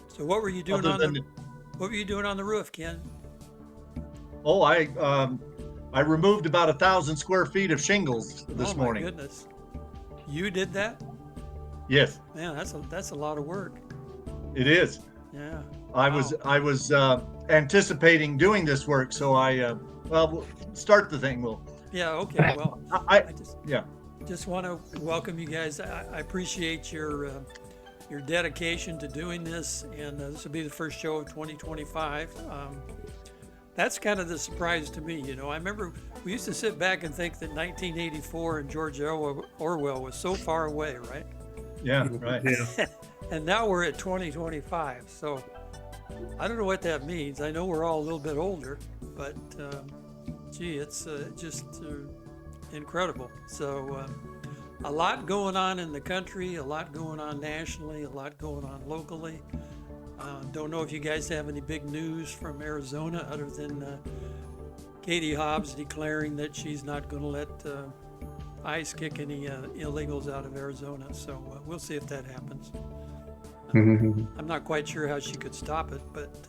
So what were you doing other on than, what were you doing on the roof, Ken? oh, I removed about 1,000 square feet of shingles Oh this my morning. goodness. You did that? Yes, Man, that's a lot of work. it is. Yeah. I was Wow. I was anticipating doing this work, so well, we'll start the thing. Well, Yeah, okay. Well, I I yeah. just want to welcome you guys. I appreciate your dedication to doing this, and this will be the first show of 2025. That's kind of the surprise to me. I remember we used to sit back and think that 1984 and George Orwell was so far away, right? Yeah, right. Yeah. And now we're at 2025. So I don't know what that means. I know we're all a little bit older, but gee, it's just incredible. So a lot going on in the country, a lot going on nationally, a lot going on locally. Don't know if you guys have any big news from Arizona other than Katie Hobbs declaring that she's not going to let ICE kick any illegals out of Arizona. So we'll see if that happens. I'm not quite sure how she could stop it, but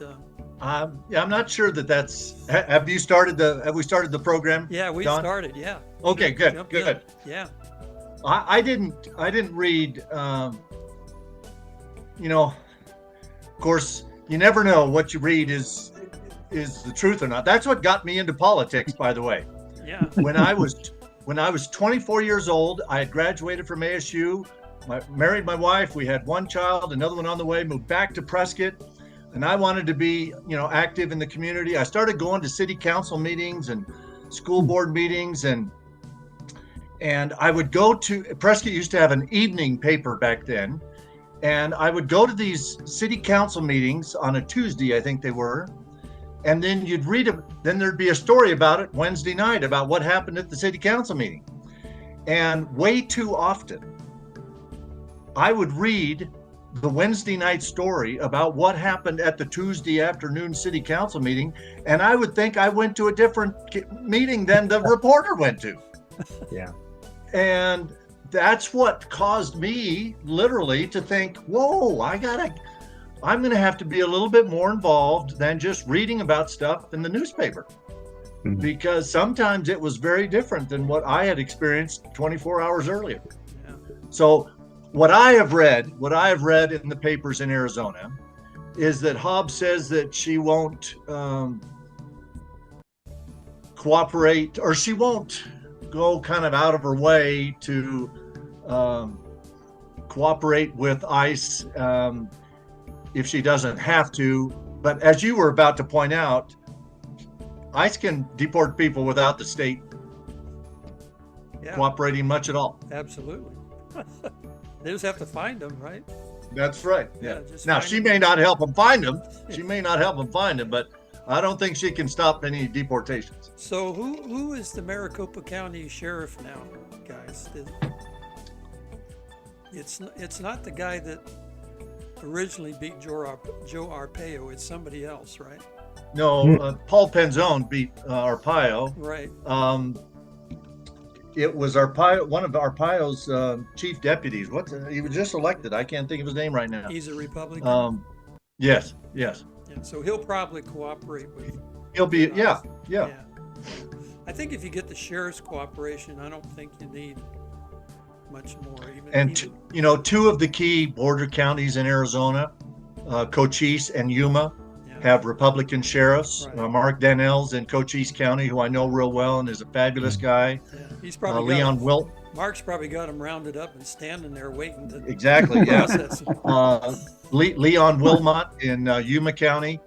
Yeah, I'm not sure that that's. Have you Have we started the program? yeah, we Don? started. Yeah. Okay, good, Jump good. in. Yeah. I didn't read. Of course, you never know what you read is the truth or not. That's what got me into politics, by the way. Yeah. When I was 24 years old, I had graduated from ASU. Married my wife. We had one child, another one on the way. Moved back to Prescott, and I wanted to be, active in the community. I started going to city council meetings and school board meetings, and I would go to Prescott. Used to have an evening paper back then, and I would go to these city council meetings on a Tuesday, I think they were, and then you'd read it. Then there'd be a story about it Wednesday night about what happened at the city council meeting, and way too often I would read the Wednesday night story about what happened at the Tuesday afternoon city council meeting, and I would think I went to a different meeting than the reporter went to. Yeah. And that's what caused me literally to think, whoa, I'm going to have to be a little bit more involved than just reading about stuff in the newspaper. Mhm. Because sometimes it was very different than what I had experienced 24 hours earlier. Yeah. So what I have read in the papers in Arizona is that Hobbs says that she won't cooperate, or she won't go kind of out of her way to cooperate with ICE if she doesn't have to. But as you were about to point out, ICE can deport people without the state Yeah. cooperating much at all. Absolutely. They just have to find them, right? That's right. Yeah, Yeah. just Now find she them. may not help them find them. She may not help them find them, but I don't think she can stop any deportations. So who is the Maricopa County Sheriff now, guys? It's not the guy that originally beat Joe Arpaio. It's somebody else, right? No, Paul Penzone beat Arpaio. Right. It was Arpaio, one of Arpaio's chief deputies. He was just elected. I can't think of his name right now. He's a Republican. Yes. Yeah, so he'll probably cooperate with. He'll be, with yeah, us. yeah. I think if you get the sheriff's cooperation, I don't think you need much more. And two of the key border counties in Arizona, Cochise and Yuma, have Republican sheriffs. Right. Mark Dannell's in Cochise County, who I know real well and is a fabulous guy. Yeah, he's probably Leon Wilt. Mark's probably got him rounded up and standing there waiting to Exactly. Yeah. process. Leon Wilmot in Yuma County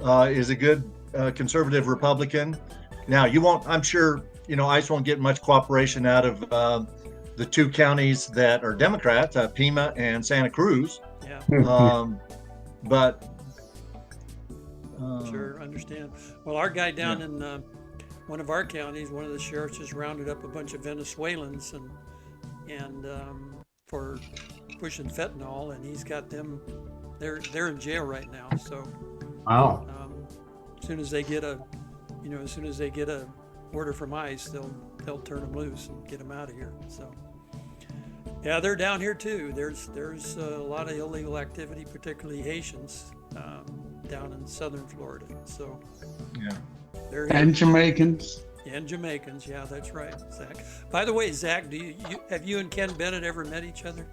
is a good conservative Republican. Now I'm sure ICE won't get much cooperation out of the two counties that are Democrats, Pima and Santa Cruz. Yeah. But Sure, understand. Well, our guy down in one of our counties, one of the sheriffs just rounded up a bunch of Venezuelans and for pushing fentanyl, and he's got them. They're in jail right now. So, Wow. as soon as they get a order from ICE, they'll turn them loose and get them out of here. So, Yeah, they're down here too. There's a lot of illegal activity, particularly Haitians, down in southern Florida. So Yeah. they're here. And Jamaicans. And Jamaicans. Yeah, that's right, Zach. By the way, Zach, have you and Ken Bennett ever met each other?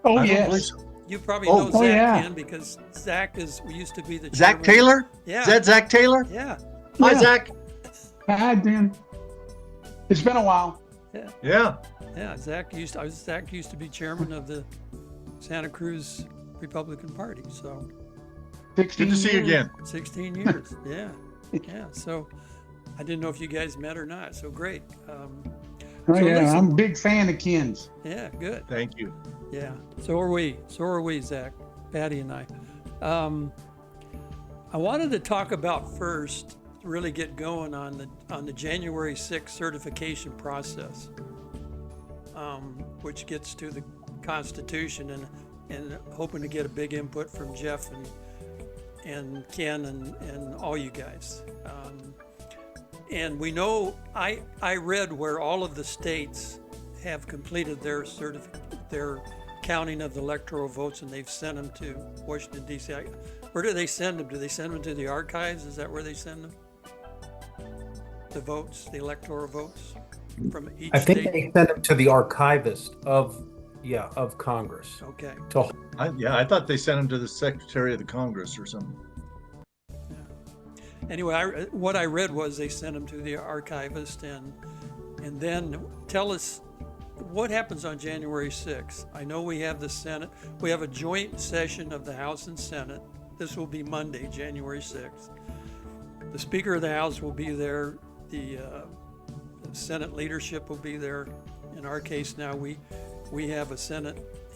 Oh, I don't believe yes. so. You probably Oh. know Oh, Zach, yeah. Ken, because Zach used to be the Zach chairman- Taylor? Yeah. Is that Zach Taylor? Yeah. Hi, Yeah. Zach. Hi, Dan. It's been a while. Yeah. Yeah, Zach used to be chairman of the Santa Cruz Republican Party. So 16 Good to see you years. again. 16 years. Yeah, yeah. So I didn't know if you guys met or not. So great. Oh, So yeah, listen. I'm a big fan of Ken's. Yeah, good. Thank you. Yeah. So are we. So are we, Zach, Patty, and I. I wanted to talk about first, to really get going on the January 6th certification process, which gets to the Constitution, and hoping to get a big input from Jeff and Ken and all you guys. And we know, I read where all of the states have completed their counting of the electoral votes, and they've sent them to Washington, D.C. Where do they send them? Do they send them to the archives? Is that where they send them? The votes, the electoral votes from each I think state? they sent them to the archivist of Congress. Okay. I thought they sent him to the Secretary of the Congress or something. Anyway, what I read was they sent them to the archivist, and then tell us what happens on January 6th. I know we have the Senate. We have a joint session of the House and Senate. This will be Monday, January 6th. The Speaker of the House will be there. The Senate leadership will be there. In our case now, we have a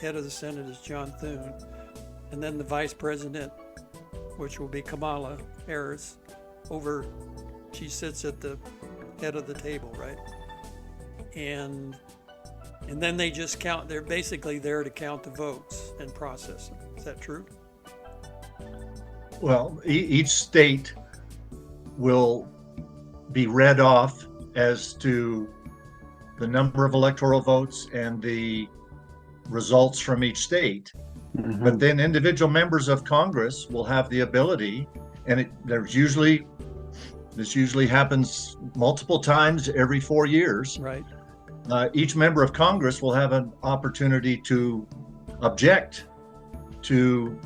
head of the Senate is John Thune. And then the Vice President, which will be Kamala Harris, she sits at the head of the table, right? And then they just count. They're basically there to count the votes and process them. Is that true? Well, each state will be read off as to the number of electoral votes and the results from each state. But then individual members of Congress will have the ability, and this usually happens multiple times every 4 years. Right. Each member of Congress will have an opportunity to object to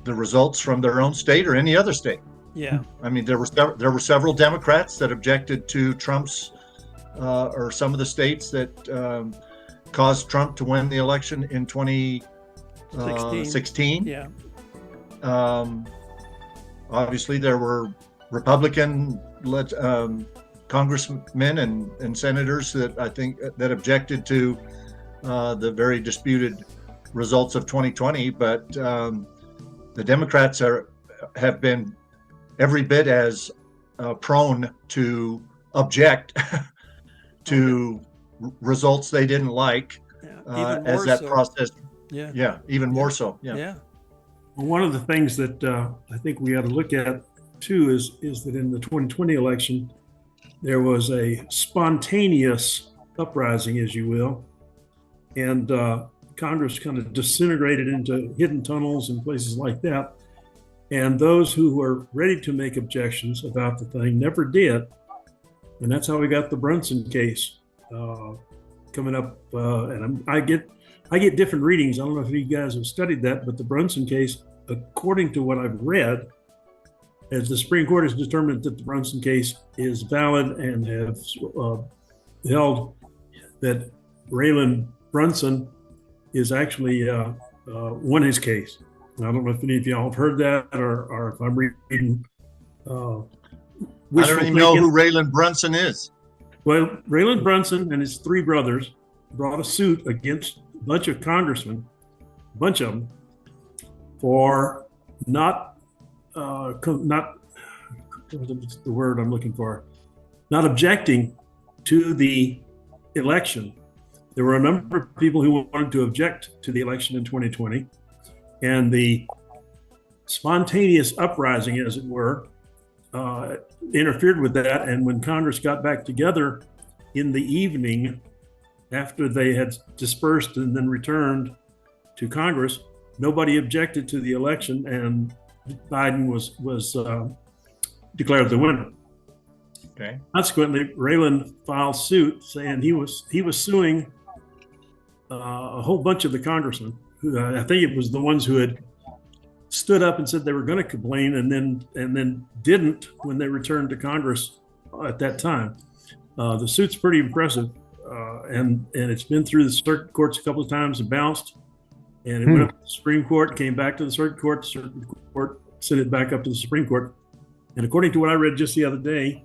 the results from their own state or any other state. Yeah. I mean, there were several Democrats that objected to Trump's or some of the states that caused Trump to win the election in 2016. Yeah. Obviously, there were Republican congressmen and senators that I think that objected to the very disputed results of 2020. But the Democrats have been every bit as prone to object to results they didn't like Even as more that so. process. Yeah. Yeah, even more so. Yeah. Yeah. Well, one of the things that I think we ought to look at too is that in the 2020 election, there was a spontaneous uprising, as you will, and Congress kind of disintegrated into hidden tunnels and places like that. And those who were ready to make objections about the thing never did. And that's how we got the Brunson case coming up. And I get different readings. I don't know if you guys have studied that, but the Brunson case, according to what I've read, as the Supreme Court has determined that the Brunson case is valid and have held that Raylan Brunson is actually won his case. And I don't know if any of y'all have heard that or if I'm reading. I don't even know who Raylan Brunson is. Well, Raylan Brunson and his three brothers brought a suit against a bunch of congressmen, a bunch of them, for not what's the word I'm looking for, not objecting to the election. There were a number of people who wanted to object to the election in 2020, and the spontaneous uprising, as it were, interfered with that. And when Congress got back together in the evening after they had dispersed and then returned to Congress, nobody objected to the election, and Biden was declared the winner. Okay. Consequently, Raylan filed suit saying he was suing a whole bunch of the congressmen. Who, I think it was the ones who had stood up and said they were going to complain, and then didn't when they returned to Congress at that time. The suit's pretty impressive, and it's been through the circuit courts a couple of times and bounced, and it went up to the Supreme Court, came back to the circuit court sent it back up to the Supreme Court, and according to what I read just the other day,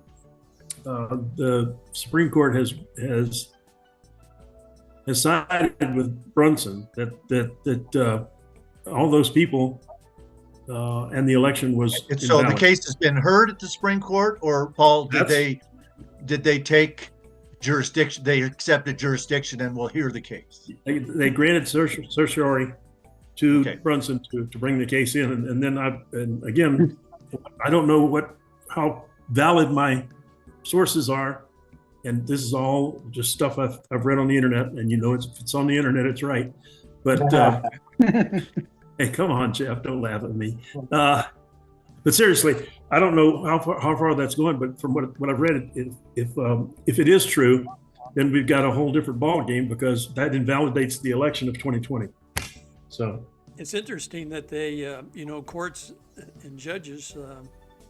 the Supreme Court has sided with Brunson that all those people and the election was And so the invalid. case has been heard at the Supreme Court, or Paul, did they take jurisdiction? They accepted jurisdiction and will hear the case. They granted certiorari to Okay. Brunson to bring the case in, and again, I don't know how valid my sources are, and this is all just stuff I've read on the internet, and if it's on the internet, it's right. But hey, come on, Jeff, don't laugh at me. But seriously, I don't know how far that's going, but from what I've read, if it is true, then we've got a whole different ball game, because that invalidates the election of 2020. So It's interesting that they, courts and judges,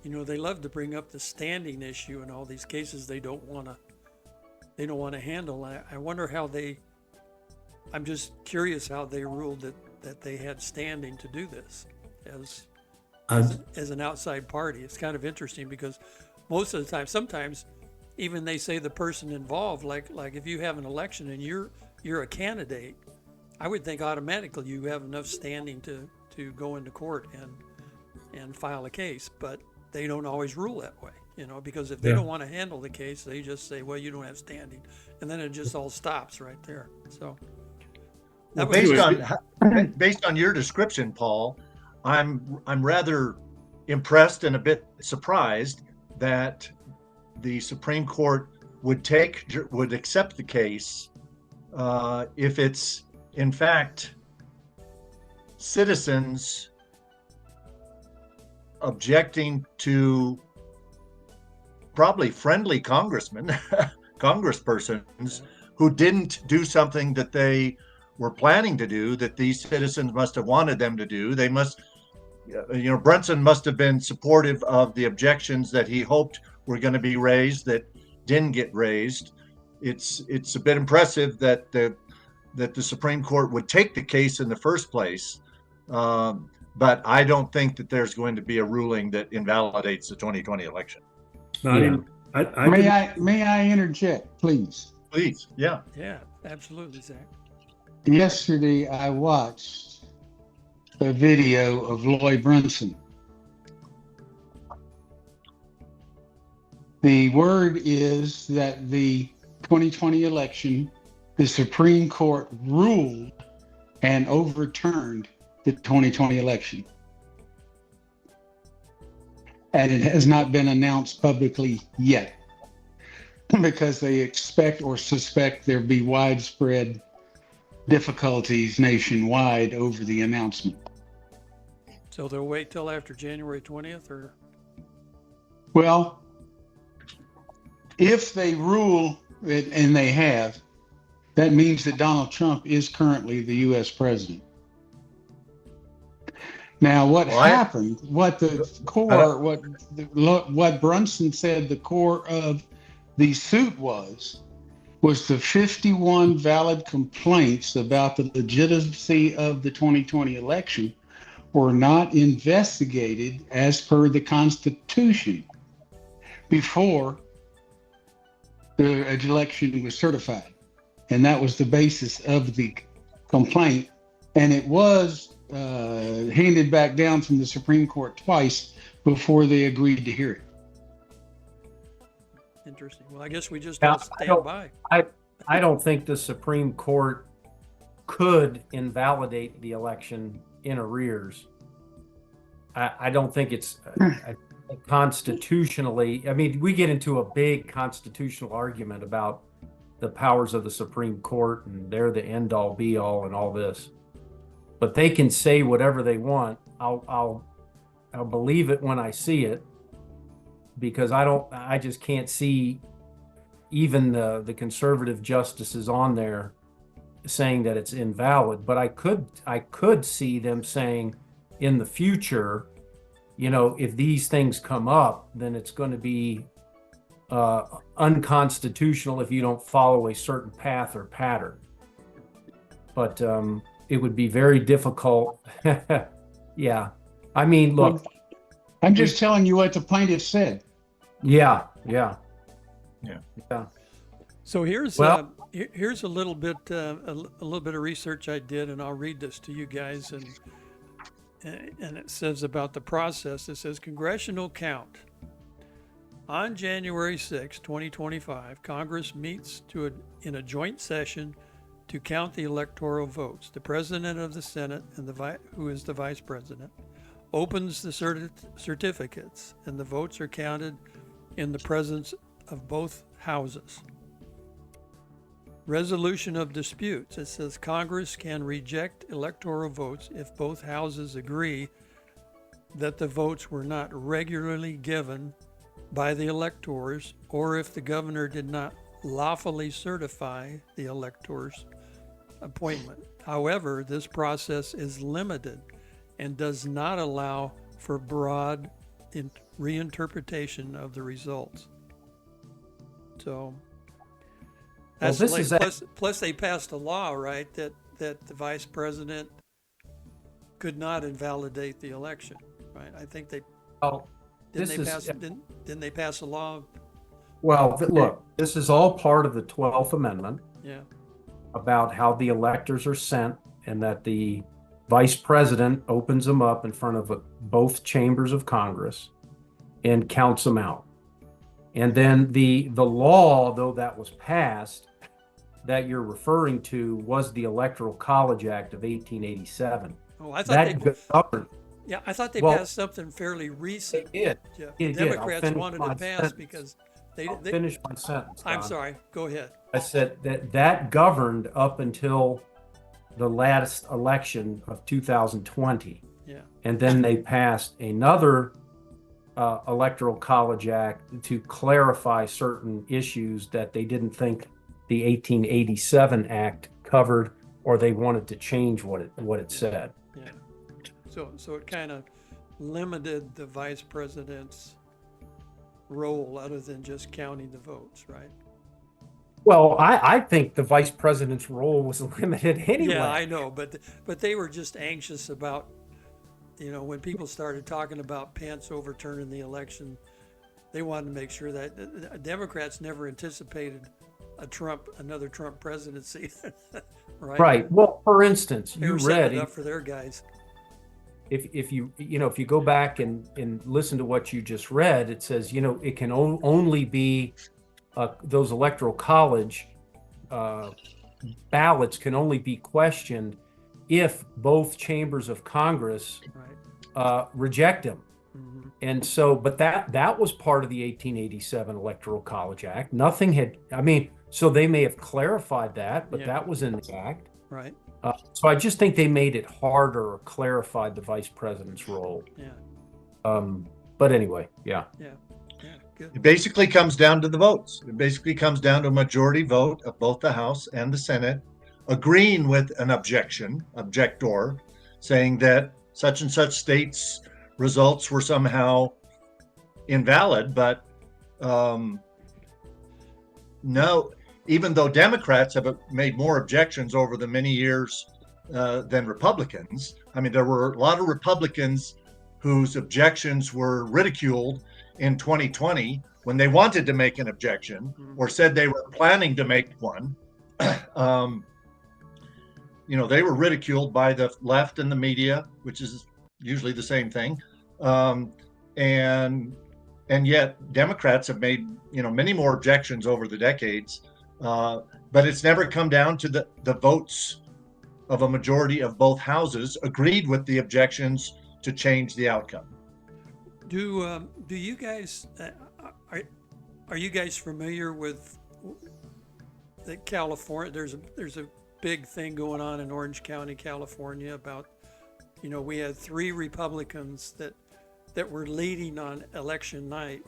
they love to bring up the standing issue in all these cases they don't want to handle. I wonder how I'm just curious how they ruled that they had standing to do this as an outside party. It's kind of interesting, because most of the time, sometimes even they say the person involved, like if you have an election and you're a candidate, I would think automatically you have enough standing to go into court and file a case, but they don't always rule that way, because if they don't want to handle the case, they just say, well, you don't have standing, and then it just all stops right there. So that was Based on your description, Paul, I'm rather impressed and a bit surprised that the Supreme Court would accept the case if it's in fact citizens objecting to probably friendly congresspersons who didn't do something that they were planning to do, that these citizens must have wanted them to do. They must, Brunson must have been supportive of the objections that he hoped were going to be raised that didn't get raised. It's a bit impressive that the Supreme Court would take the case in the first place. But I don't think that there's going to be a ruling that invalidates the 2020 election. May I interject, please? Please, yeah. Yeah, absolutely, Zach. Yesterday, I watched a video of Lloyd Brunson. The word is that the 2020 election, the Supreme Court ruled and overturned the 2020 election. And it has not been announced publicly yet, because they expect or suspect there'll be widespread difficulties nationwide over the announcement. So they'll wait till after January 20th, or? Well, if they rule it, and they have, that means that Donald Trump is currently the U.S. president. Now, what happened, what Brunson said the core of the suit was the 51 valid complaints about the legitimacy of the 2020 election were not investigated as per the Constitution before the election was certified. And that was the basis of the complaint. And it was handed back down from the Supreme Court twice before they agreed to hear it. Interesting. Well, I guess we just Now, don't stand by. I don't think the Supreme Court could invalidate the election in arrears. I don't think it's constitutionally. I mean, we get into a big constitutional argument about the powers of the Supreme Court and they're the end all be all and all this. But they can say whatever they want. I'll believe it when I see it, because I just can't see even the conservative justices on there saying that it's invalid. But I could see them saying in the future, if these things come up, then it's going to be unconstitutional if you don't follow a certain path or pattern. But it would be very difficult. Yeah. I mean, look. I'm just telling you what the plaintiff said. Yeah. So here's a little bit of research I did, and I'll read this to you guys. And it says about the process. It says congressional count. On January 6, 2025, Congress meets in a joint session to count the electoral votes. The president of the Senate, and who is the vice president, opens the certificates, and the votes are counted in the presence of both houses. Resolution of disputes. It says Congress can reject electoral votes if both houses agree that the votes were not regularly given by the electors, or if the governor did not lawfully certify the electors' appointment. However, this process is limited and does not allow for broad reinterpretation of the results. So that's plus they passed a law, right, that the vice president could not invalidate the election, right? I think they didn't they pass a law? Well, look, this is all part of the 12th Amendment. Yeah. About how the electors are sent, and that the vice president opens them up in front of both chambers of Congress and counts them out. And then the law, though, that was passed that you're referring to was the Electoral College Act of 1887. Oh, I thought I thought they Well, passed something fairly recent. They did. Yeah. It did. Democrats I'll wanted finish to my pass sentence. because I'll finish my sentence. I'm Don. sorry. Go ahead. I said that governed up until the last election of 2020. Yeah. And then they passed another Electoral College Act to clarify certain issues that they didn't think the 1887 Act covered, or they wanted to change what it said. Yeah. So it kind of limited the vice president's role other than just counting the votes, right? Well, I think the vice president's role was limited anyway. Yeah, I know, but they were just anxious about, when people started talking about Pence overturning the election, they wanted to make sure that Democrats never anticipated another Trump presidency, right? Right. Well, for instance, They you were setting read it up for their guys. if you go back and listen to what you just read, it says it can only be those electoral college ballots can only be questioned if both chambers of Congress reject them. Mm-hmm. And so, but that was part of the 1887 Electoral College Act. Nothing had, so they may have clarified that, but that was in the act. Right. So I just think they made it harder or clarified the vice president's role. Yeah. But anyway, yeah. Yeah. Good. It basically comes down to the votes. It basically comes down to a majority vote of both the House and the Senate agreeing with an objector, saying that such and such states' results were somehow invalid. But no, even though Democrats have made more objections over the many years than Republicans, there were a lot of Republicans whose objections were ridiculed in 2020 when they wanted to make an objection or said they were planning to make one. They were ridiculed by the left and the media, which is usually the same thing. And yet Democrats have made, many more objections over the decades. But it's never come down to the votes of a majority of both houses agreed with the objections to change the outcome. Do you guys are you guys familiar with that California, there's a big thing going on in Orange County, California about, we had 3 Republicans that were leading on election night.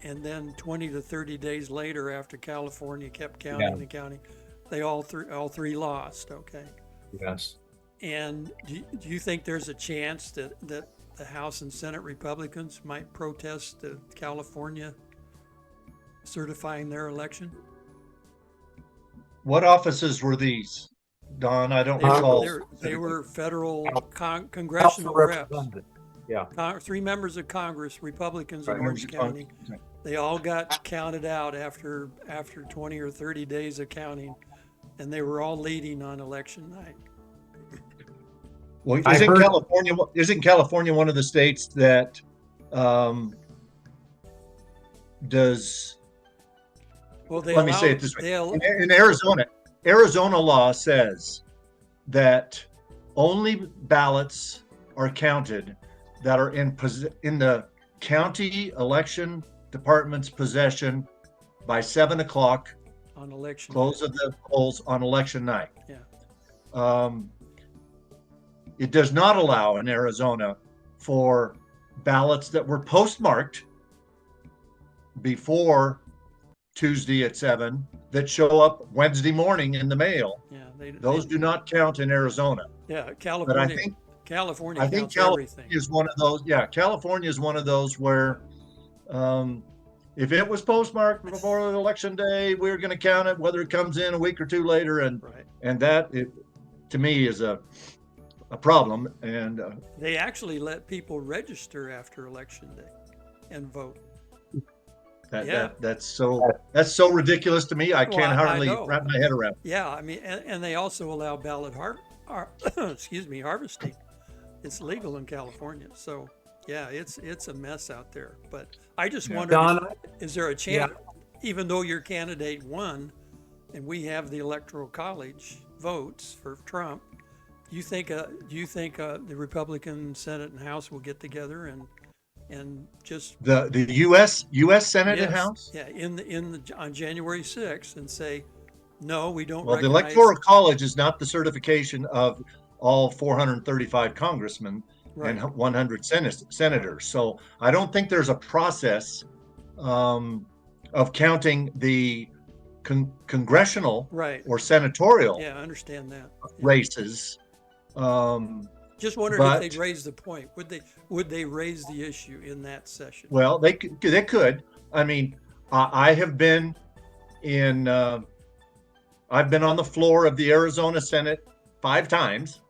And then 20 to 30 days later, after California kept counting and counting, they all three lost. Okay. Yes. And do you think there's a chance that the House and Senate Republicans might protest California certifying their election? What offices were these, Don? I don't They recall. they were federal congressional reps. Yeah. 3 members of Congress, Republicans in Right, Orange members of County. Congress. They all got counted out after 20 or 30 days of counting, and they were all leading on election night. Well, I heard- isn't California one of the states that does? Well, Let me say it this way. In Arizona law says that only ballots are counted that are in the county election department's possession by 7 o'clock, on election close of the polls on election night. Yeah. It does not allow in Arizona for ballots that were postmarked before Tuesday at 7 that show up Wednesday morning in the mail. Yeah, Those do not count in Arizona. Yeah, But California. I think California California counts everything. is one of those. Yeah, California is one of those where if it was postmarked before the election day, we're going to count it, whether it comes in a week or 2 later, Right. and that to me is a problem. And They actually let people register after election day and vote. Yeah. that's so ridiculous to me. I Well, can't I hardly know. wrap my head around. Yeah, I mean, and they also allow ballot harvesting. It's legal in California. So yeah, it's a mess out there. But I just wonder, Don, is there a chance, even though your candidate won, and we have the Electoral College votes for Trump, do you think the Republican Senate and House will get together and just The U.S. Senate and Yes, House? yeah, on January 6th and say, no, we don't Well, the recognize. Electoral College is not the certification of all 435 congressmen Right. and 100 senators. So I don't think there's a process of counting the congressional Right. or senatorial Yeah, I understand that. Yeah. races. Just wondering if but- they'd raise the point. Would they raise the issue in that session? Well, they could. I mean, I have been I've been on the floor of the Arizona Senate 5 times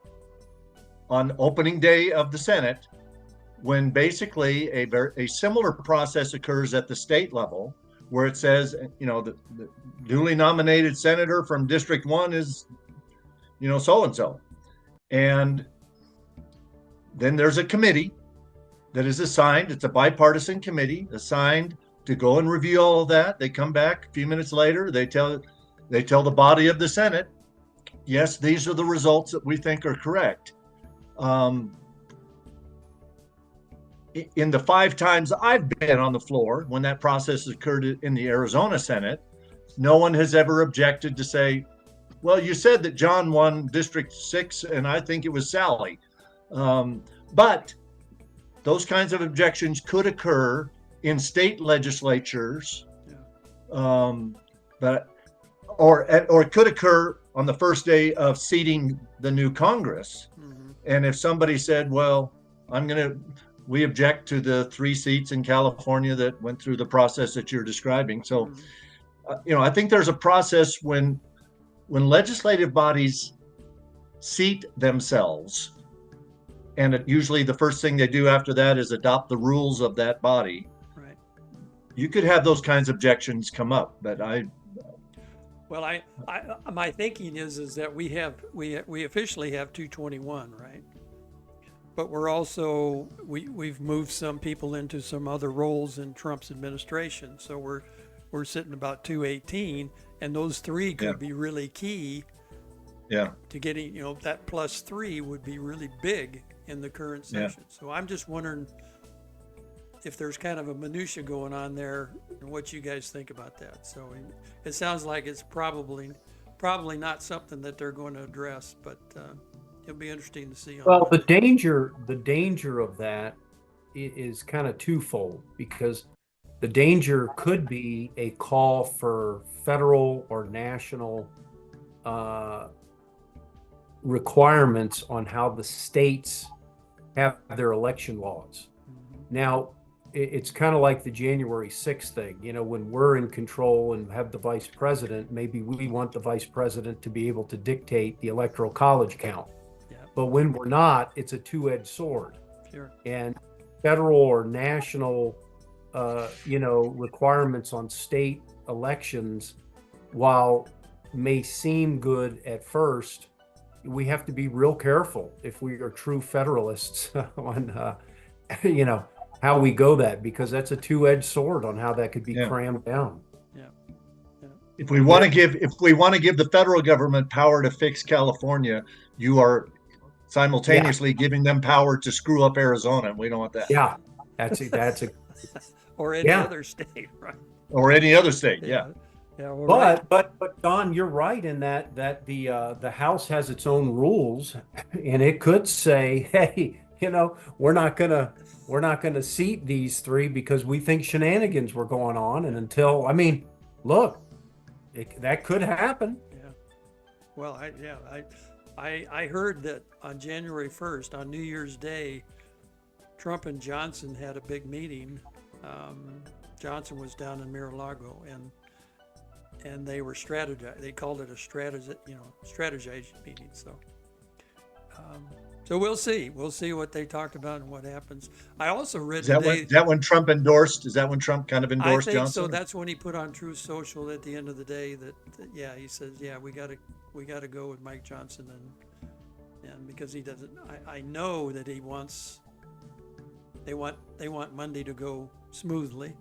on opening day of the Senate, when basically a similar process occurs at the state level, where it says, the duly nominated senator from District 1 is, so-and-so. And then there's a committee that is assigned. It's a bipartisan committee assigned to go and review all of that. They come back a few minutes later. They tell the body of the Senate, yes, these are the results that we think are correct. In the 5 times I've been on the floor when that process occurred in the Arizona Senate, no one has ever objected to say, well, you said that John won District 6 and I think it was Sally. But those kinds of objections could occur in state legislatures, but or it could occur on the first day of seating the new Congress. Mhm. And if somebody said, well, we object to the 3 seats in California that went through the process that you're describing. So, I think there's a process when legislative bodies seat themselves, and usually the first thing they do after that is adopt the rules of that body. Right. You could have those kinds of objections come up, but Well, my thinking is that we officially have 221, right? But we're also we've moved some people into some other roles in Trump's administration, so we're sitting about 218, and those 3 could be really key. Yeah. To getting, that +3 would be really big in the current session. So I'm just wondering if there's kind of a minutia going on there, and what you guys think about that. So it sounds like it's probably not something that they're going to address, but it'll be interesting to see. Well, the danger of that is kind of twofold, because the danger could be a call for federal or national requirements on how the states have their election laws. Now, it's kind of like the January 6th thing. You know, when we're in control and have the vice president, maybe we want the vice president to be able to dictate the Electoral College count. Yeah. But when we're not, it's a two-edged sword. Sure. And federal or national, requirements on state elections, while may seem good at first, we have to be real careful if we are true federalists on, how we go that, because that's a two-edged sword on how that could be crammed down. Yeah. If we want to give the federal government power to fix California, you are simultaneously giving them power to screw up Arizona, and we don't want that. Yeah, that's a or any other state, right? Or any other state, Yeah, well, but Don, you're right in that the House has its own rules, and it could say, hey, we're not gonna seat these three because we think shenanigans were going on, and look, that could happen. Yeah. Well, I heard that on January 1st, on New Year's Day, Trump and Johnson had a big meeting. Johnson was down in Mar-a-Lago, and they were strategizing. They called it a strategizing meeting. So we'll see. We'll see what they talked about and what happens. I also read today. Is that when Trump endorsed? Is that when Trump kind of endorsed I think Johnson? so. That's when he put on Truth Social at the end of the day that he says, we got to go with Mike Johnson, and because he doesn't, I know that he wants. They want Monday to go smoothly,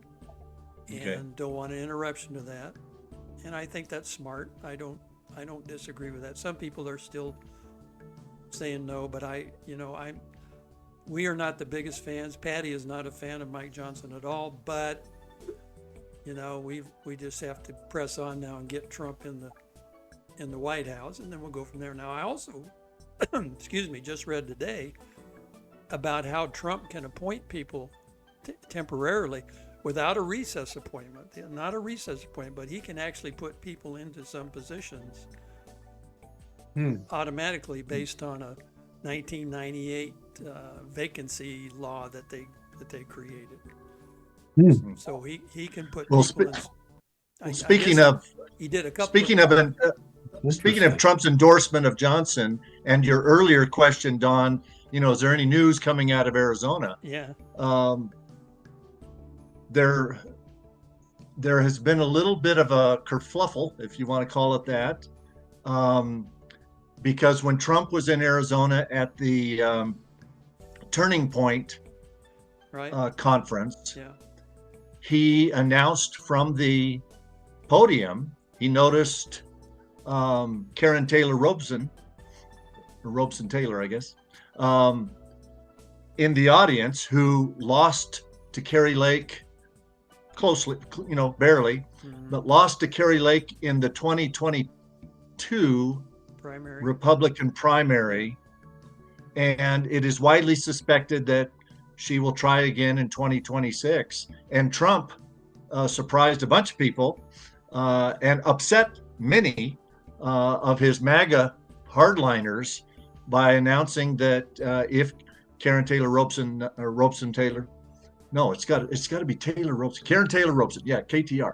and don't want an interruption to that. And I think that's smart. I don't disagree with that. Some people are still saying no, but we are not the biggest fans. Patty is not a fan of Mike Johnson at all, but we just have to press on now and get Trump in the White House, and then we'll go from there. Now, I also just read today about how Trump can appoint people temporarily without a recess appointment. Not a recess appointment, but he can actually put people into some positions automatically based on a 1998 vacancy law that they created. So he can put people in. Speaking of Trump's endorsement of Johnson and your earlier question, Don, is there any news coming out of Arizona? Yeah. There has been a little bit of a kerfluffle, if you want to call it that, because when Trump was in Arizona at the Turning Point conference, he announced from the podium, he noticed Karen Taylor Robson, or Robson Taylor, I guess, in the audience, who lost to Carrie Lake closely, barely, but lost to Carrie Lake in the 2022 Republican primary. And it is widely suspected that she will try again in 2026. And Trump surprised a bunch of people and upset many of his MAGA hardliners by announcing that if Karen Taylor Robson, or Robson Taylor, no, it's got to be Taylor Robson, Karen Taylor Robson, KTR.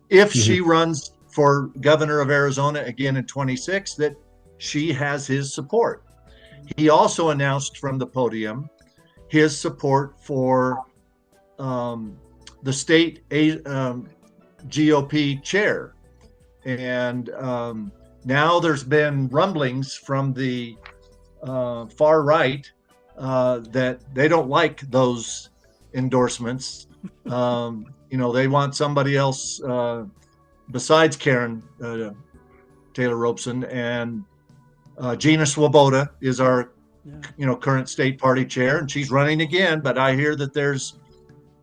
If she runs for governor of Arizona again in 26, that she has his support. He also announced from the podium his support for the state GOP chair. And now there's been rumblings from the far right that they don't like those endorsements. They want somebody else besides Karen Taylor Robson, and Gina Swoboda is our current state party chair, and she's running again. But I hear that there's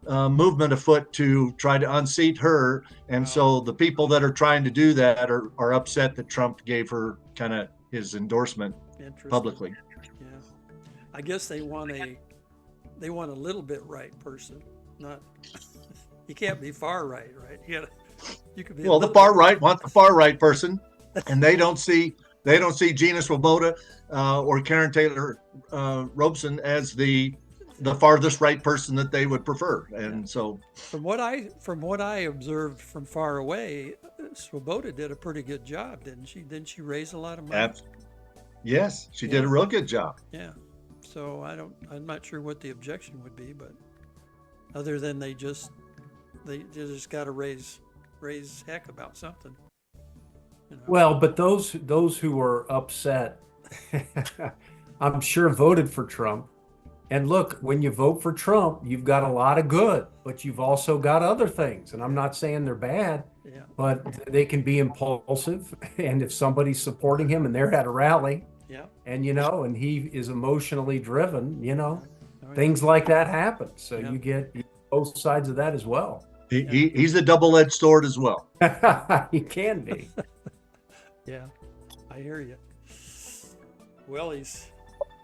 movement afoot to try to unseat her, and so the people that are trying to do that are upset that Trump gave her kind of his endorsement publicly. Yeah, I guess they want a little bit right person, not. You can't be far right, right? You could be. Well, the far right want the far right person, and they don't see Gina Swoboda or Karen Taylor Robeson as the farthest right person that they would prefer. And so from what I observed from far away, Swoboda did a pretty good job, didn't she? Didn't she raise a lot of money? Yes, she did a real good job. Yeah. So I'm not sure what the objection would be, but other than they just got to raise heck about something. Well, but those who are upset, I'm sure voted for Trump. And look, when you vote for Trump, you've got a lot of good, but you've also got other things. And I'm not saying they're bad, but they can be impulsive. And if somebody's supporting him and they're at a rally, and and he is emotionally driven, things like that happen. So you get both sides of that as well. He's a double-edged sword as well. He can be. Yeah, I hear you. Well,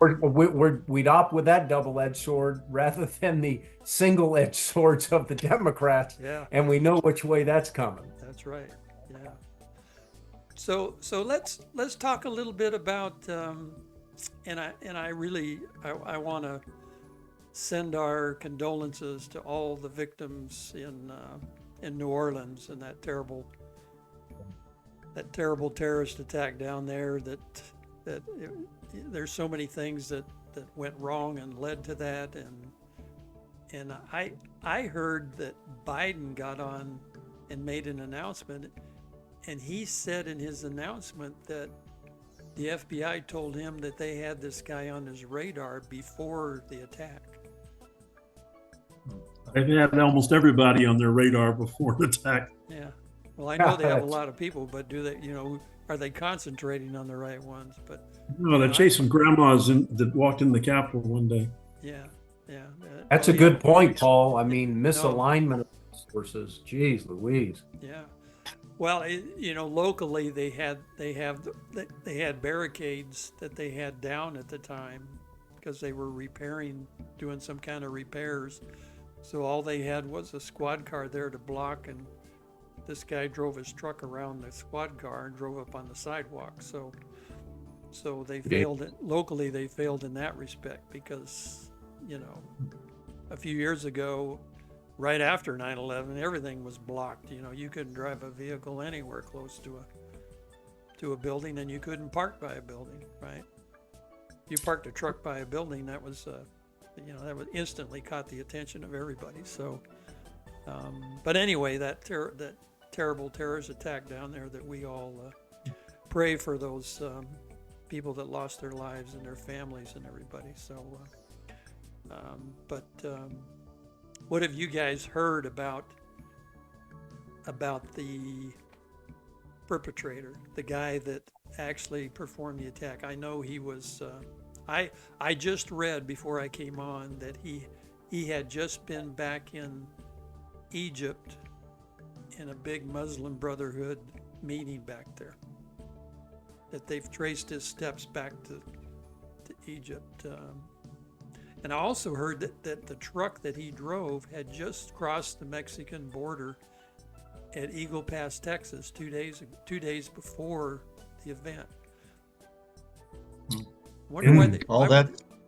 We'd opt with that double-edged sword rather than the single-edged swords of the Democrats. Yeah. And we know which way that's coming. That's right. Yeah. So let's talk a little bit about and I want to send our condolences to all the victims in New Orleans and that terrible terrorist attack down there. There's so many things that went wrong and led to that, and I heard that Biden got on and made an announcement, and he said in his announcement that the FBI told him that they had this guy on his radar before the attack. They've had almost everybody on their radar before the attack. Yeah. Well, I know they have a lot of people, but do they, are they concentrating on the right ones? But no, they're chasing grandmas that walked in the Capitol one day. Yeah. That's a good point, Paul. I mean, misalignment of resources. Jeez Louise. Yeah. Well, locally they had barricades that they had down at the time because they were doing some kind of repairs. So all they had was a squad car there to block, and this guy drove his truck around the squad car and drove up on the sidewalk. So they failed locally. They failed in that respect because, a few years ago, right after 9/11, everything was blocked. You couldn't drive a vehicle anywhere close to a building, and you couldn't park by a building, right? You parked a truck by a building, that was, that would instantly caught the attention of everybody. So, but anyway, that terrible terrorist attack down there that we all pray for those people that lost their lives and their families and everybody. So, what have you guys heard about the perpetrator, the guy that actually performed the attack? I know he was. I just read before I came on that he had just been back in Egypt in a big Muslim Brotherhood meeting back there. That they've traced his steps back to Egypt. And I also heard that the truck that he drove had just crossed the Mexican border at Eagle Pass, Texas, 2 days before the event. Wonder why they,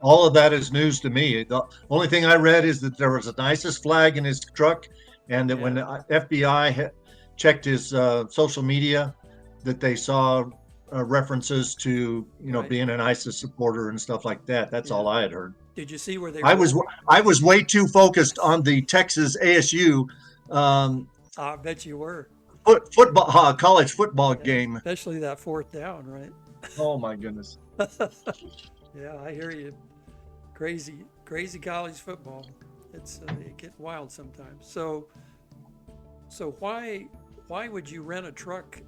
all of that is news to me. The only thing I read is that there was an ISIS flag in his truck, and that when the FBI checked his social media, that they saw references to being an ISIS supporter and stuff like that. That's all I had heard. Did you see where they? I was way too focused on the Texas ASU. I bet you were. Football, college football game. Especially that fourth down, right? Oh my goodness. Yeah, I hear you. Crazy college football. It gets wild sometimes. So why would you rent a truck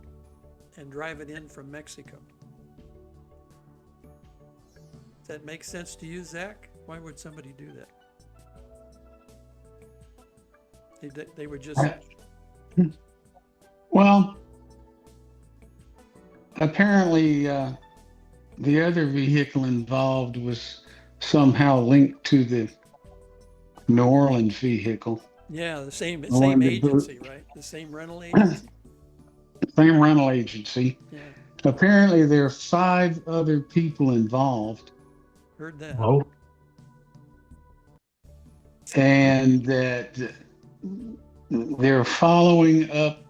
and drive it in from Mexico? that make sense to you, Zach? Why would somebody do that? They would just, Well, apparently, the other vehicle involved was somehow linked to the New Orleans vehicle. yeah, the same Wanted to agency, right? The same rental agency. Same rental agency. Yeah, Apparently, there are 5 other people involved, heard that. Oh, and that they're following up.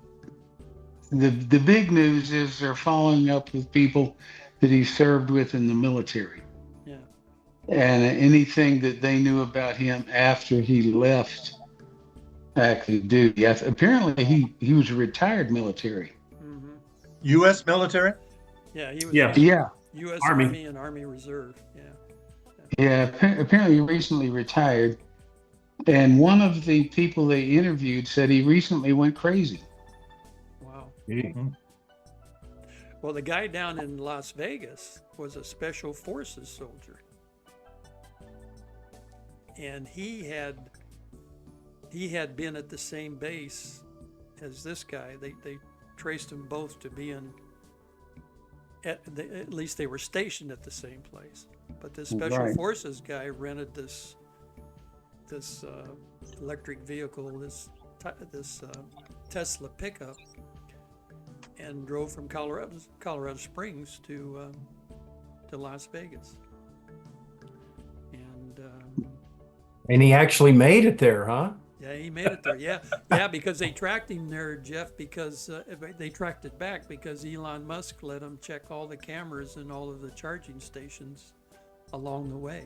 The big news is they're following up with people that he served with in the military, Yeah, and anything that they knew about him after he left active duty. Yes, apparently, he was a retired military. hmm U.S. military? yeah, he was Yeah. Yeah, U.S. Army. Army and Army Reserve. Yeah, yeah. Apparently, he recently retired, and one of the people they interviewed said he recently went crazy. wow. Gee. Well, the guy down in Las Vegas was a special forces soldier, and he had been at the same base as this guy. They traced them both to being at least they were stationed at the same place. But this special Right. forces guy rented this electric vehicle, this Tesla pickup, and drove from Colorado Springs to Las Vegas. and he actually made it there, huh? Yeah, he made it there. Yeah, because they tracked him there, Jeff. Because they tracked it back because Elon Musk let them check all the cameras and all of the charging stations along the way.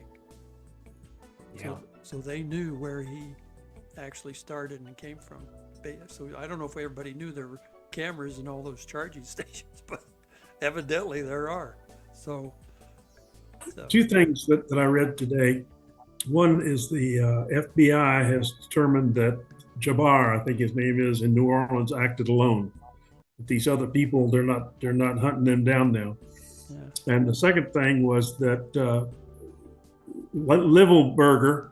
Yeah. So they knew where he actually started and came from. So I don't know if everybody knew there were cameras in all those charging stations, but evidently there are. So 2 things that I read today. One is the FBI has determined that Jabbar, I think his name is, in New Orleans, acted alone. But these other people, they're not hunting them down now. yeah. And the second thing was that Livelberger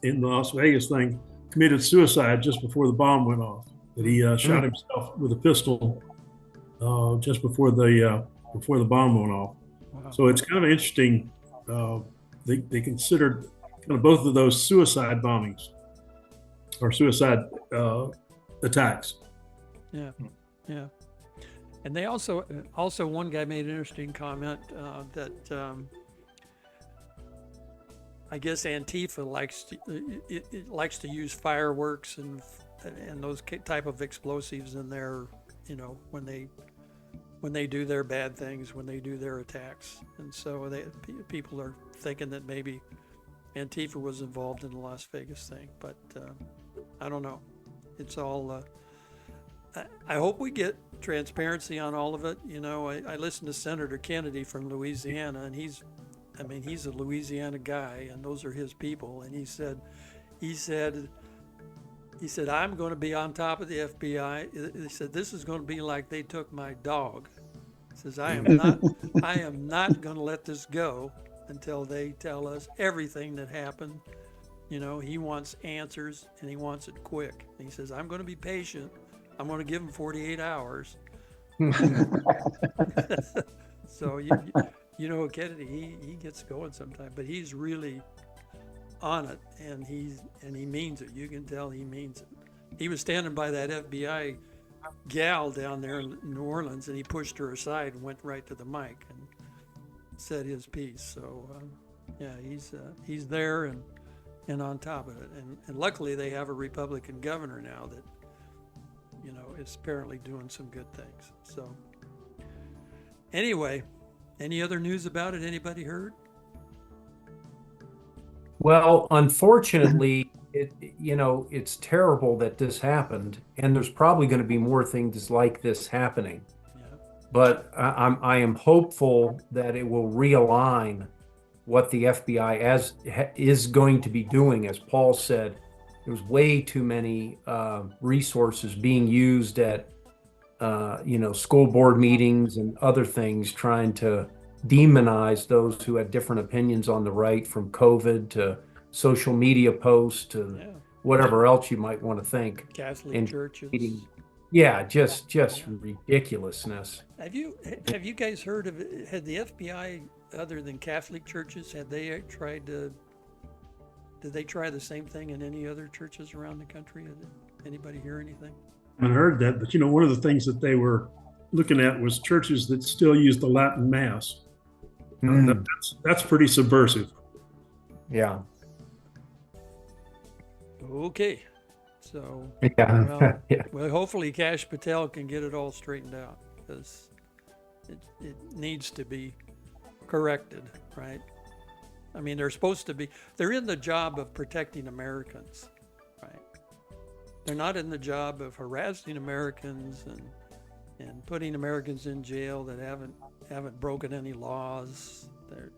in the Las Vegas thing committed suicide just before the bomb went off. That he shot himself with a pistol just before the bomb went off. Wow. So it's kind of interesting. They considered kind of both of those suicide bombings or suicide attacks. Yeah, yeah. And they also one guy made an interesting comment that I guess Antifa likes to use fireworks and those type of explosives in their, when they do their bad things, when they do their attacks. And so people are thinking that maybe Antifa was involved in the Las Vegas thing, but I don't know. It's all, I hope we get transparency on all of it. I listened to Senator Kennedy from Louisiana, and he's a Louisiana guy, and those are his people. And he said, I'm going to be on top of the FBI. He said, this is going to be like they took my dog. He says, I am not going to let this go until they tell us everything that happened. He wants answers, and he wants it quick. And he says, I'm going to be patient. I'm going to give him 48 hours. So, Kennedy, he gets going sometime, but he's really on it, and he means it. You can tell he means it. He was standing by that FBI gal down there in New Orleans, and he pushed her aside and went right to the mic and said his piece. So he's there and on top of it, and luckily they have a Republican governor now that is apparently doing some good things. So anyway, any other news about it? Anybody heard? Well, unfortunately, it's terrible that this happened, and there's probably going to be more things like this happening. Yeah. But I am hopeful that it will realign what the FBI is going to be doing. As Paul said, there's way too many resources being used at school board meetings and other things, trying to demonized those who had different opinions on the right, from COVID to social media posts to Yeah. whatever else you might want to think. Catholic And churches. yeah, just ridiculousness. Have you guys heard of it? Had the FBI, other than Catholic churches, did they try the same thing in any other churches around the country? Did anybody hear anything? I haven't heard that, but one of the things that they were looking at was churches that still use the Latin Mass. That's pretty subversive. Yeah. Okay. So, Yeah. well, Yeah. well, hopefully Kash Patel can get it all straightened out, because it needs to be corrected, right? I mean, they're in the job of protecting Americans, right? They're not in the job of harassing Americans and putting Americans in jail that haven't broken any laws. They're,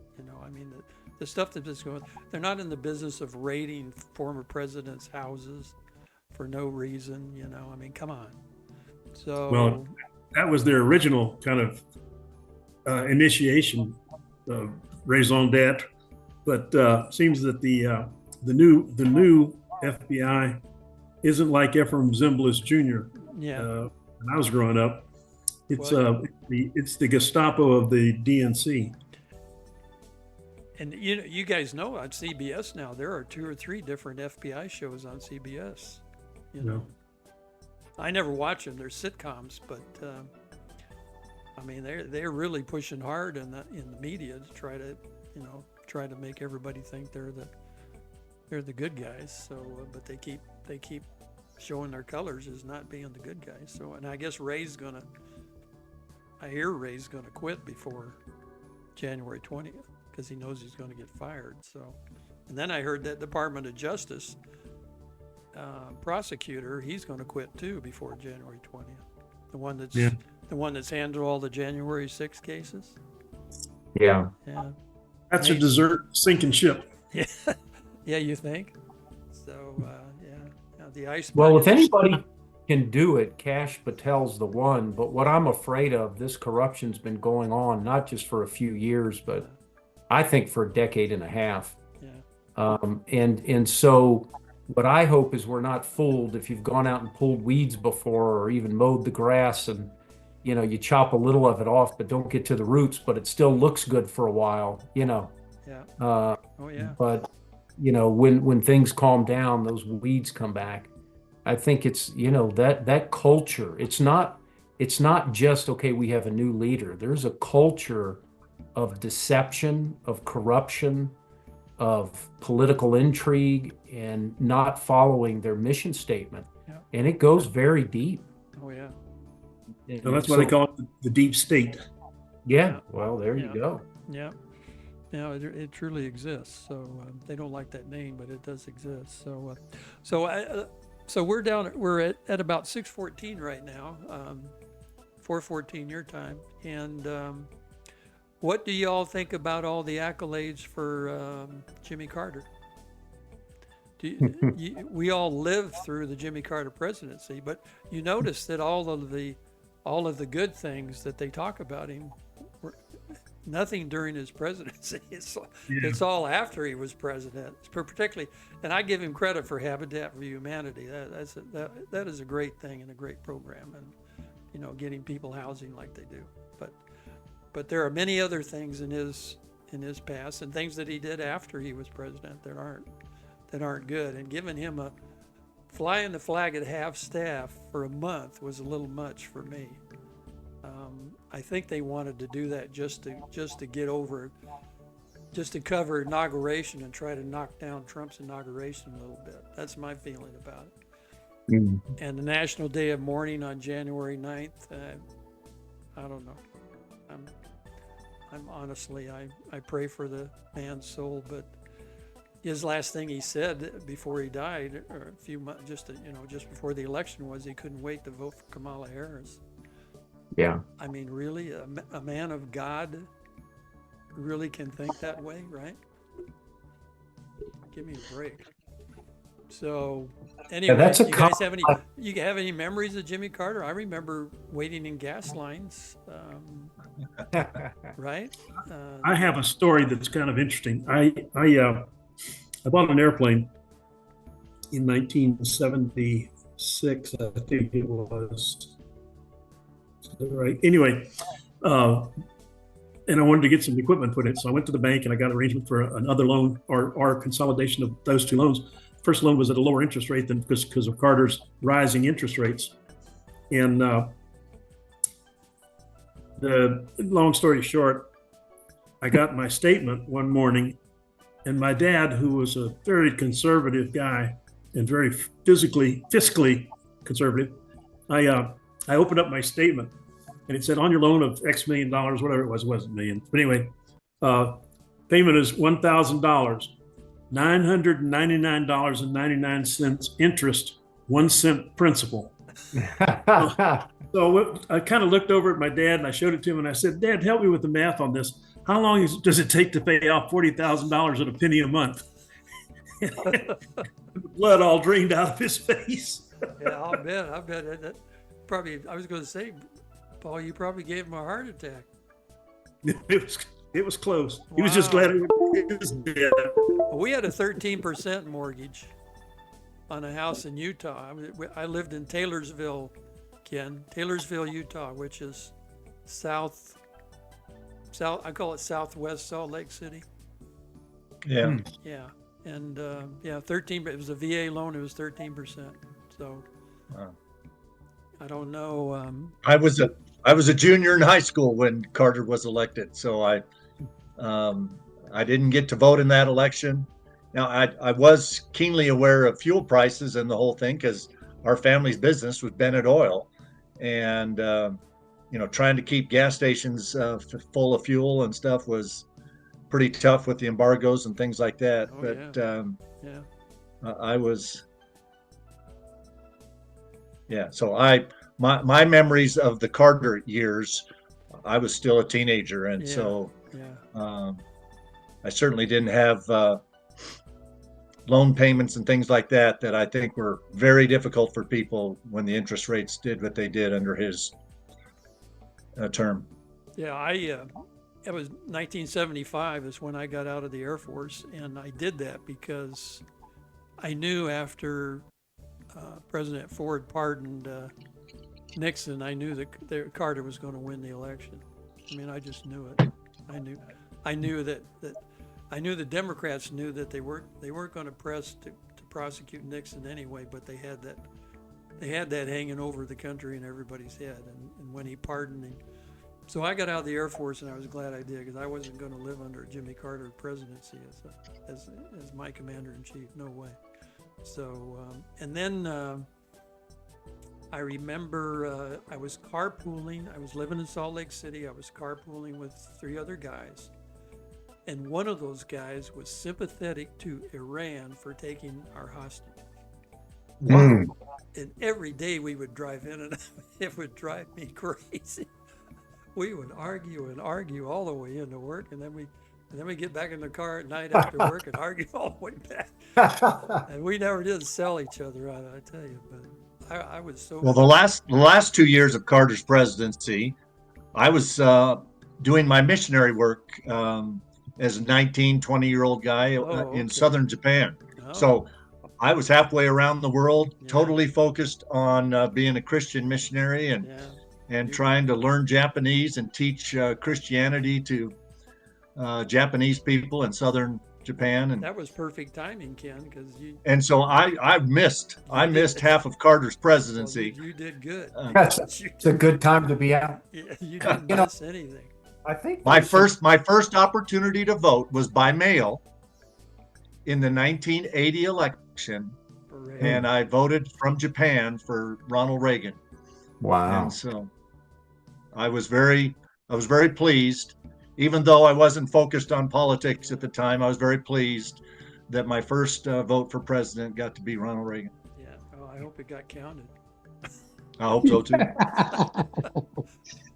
I mean, the stuff that is going, they're not in the business of raiding former presidents' houses for no reason, I mean, come on. So, Well, that was their original kind of initiation of raison d'etre, but seems that the new FBI isn't like Ephraim Zimbalist Jr. yeah. When I was growing up, it's the Gestapo of the DNC. And you guys know on CBS now there are 2 or 3 different FBI shows on CBS. I never watch them; they're sitcoms, but I mean they're really pushing hard in the media to try to make everybody think they're the good guys. So, but they keep showing their colors as not being the good guys. So, and I guess I hear Ray's gonna quit before January 20th because he knows he's going to get fired. So, and then I heard that Department of Justice prosecutor, he's going to quit too before January 20th. The one that's handled all the January 6th cases. Yeah. Yeah. That's a dessert sinking ship. Yeah. Yeah, you think? So, yeah, the iceberg. Well, if anybody can do it, Kash Patel's the one. But what I'm afraid of, this corruption's been going on not just for a few years, but I think for a decade and a half. Yeah. And so what I hope is we're not fooled if you've gone out and pulled weeds before or even mowed the grass and you chop a little of it off, but don't get to the roots, but it still looks good for a while, Yeah. Oh yeah. But when things calm down, those weeds come back. I think it's that culture. It's not just okay, we have a new leader. There's a culture of deception, of corruption, of political intrigue, and not following their mission statement. Yeah. And it goes very deep. Oh yeah. So that's why they call it the deep state. Yeah. Well, there you Yeah. go. Yeah. No, it truly exists. So they don't like that name, but it does exist. So, so we're at about 6:14 right now, 4:14 your time. And what do y'all think about all the accolades for Jimmy Carter? We all lived through the Jimmy Carter presidency, but you notice that all of the good things that they talk about him were nothing during his presidency. It's all after he was president, particularly. And I give him credit for Habitat for Humanity. That is a great thing and a great program, and getting people housing like they do. But there are many other things in his past and things that he did after he was president that aren't good. And giving him a flying the flag at half staff for a month was a little much for me. I think they wanted to do that just to get over, just to cover inauguration and try to knock down Trump's inauguration a little bit. That's my feeling about it. Mm. And the National Day of Mourning on January 9th, I don't know. I'm honestly, I pray for the man's soul, but his last thing he said before he died, or a few months, just before the election, was he couldn't wait to vote for Kamala Harris. Yeah. I mean, really, a man of God really can think that way, right? Give me a break. So, anyway, that's a you have any memories of Jimmy Carter? I remember waiting in gas lines right? I have a story that's kind of interesting. I bought an airplane in 1976, I think it was. Is that right? Anyway, and I wanted to get some equipment put in. So I went to the bank and I got an arrangement for another loan or consolidation of those two loans. First loan was at a lower interest rate than because of Carter's rising interest rates. And the long story short, I got my statement one morning, and my dad, who was a very conservative guy and very fiscally conservative, I opened up my statement, and it said on your loan of X million dollars, whatever it wasn't million. But anyway, payment is $1,000, $999.99 interest, 1 cent principal. So I kind of looked over at my dad and I showed it to him and I said, Dad, help me with the math on this. How long does it take to pay off $40,000 at a penny a month? Blood all drained out of his face. Yeah, I bet that probably, I was going to say, Paul, you probably gave him a heart attack. It was close. He was just glad it was dead. We had a 13% mortgage on a house in Utah. I lived in Taylorsville, Ken, Taylorsville, Utah, which is south, I call it southwest Salt Lake City. Yeah. Yeah. And 13, but it was a VA loan. It was 13%. So Wow. I don't know. I was a junior in high school when Carter was elected, so I didn't get to vote in that election. Now I was keenly aware of fuel prices and the whole thing because our family's business was Bennett Oil, and trying to keep gas stations full of fuel and stuff was pretty tough with the embargoes and things like that. Oh, but yeah. I was. Yeah, so my memories of the Carter years, I was still a teenager, and so I certainly didn't have loan payments and things like that I think were very difficult for people when the interest rates did what they did under his term. Yeah, it was 1975 is when I got out of the Air Force, and I did that because I knew after President Ford pardoned Nixon, I knew that Carter was going to win the election. I mean, I just knew it. I knew that I knew the Democrats knew that they weren't going to press to prosecute Nixon anyway, but they had that hanging over the country and everybody's head. And when he pardoned him, so I got out of the Air Force, and I was glad I did because I wasn't going to live under Jimmy Carter presidency as my commander in chief. No way. So and then I remember I was carpooling. I was living in Salt Lake City. I was carpooling with 3 other guys. And one of those guys was sympathetic to Iran for taking our hostages. Wow. And every day we would drive in, and it would drive me crazy. We would argue and argue all the way into work, and then we get back in the car at night after work and argue all the way back. And we never did sell each other out, I tell you. But I was so Well, the last 2 years of Carter's presidency, I was doing my missionary work as a 19, 20-year-old guy in southern Japan. Oh. So I was halfway around the world, totally focused on being a Christian missionary and trying to learn Japanese and teach Christianity to Japanese people in southern Japan. And that was perfect timing, Ken, because you. And so I missed half of Carter's presidency. Well, you did good. It's a good time to be out. Yeah, you didn't miss anything. I think My first opportunity to vote was by mail in the 1980 election, and I voted from Japan for Ronald Reagan. Wow. And so I was very pleased, even though I wasn't focused on politics at the time. I was very pleased that my first vote for president got to be Ronald Reagan. Yeah. Oh, I hope it got counted. I hope so too.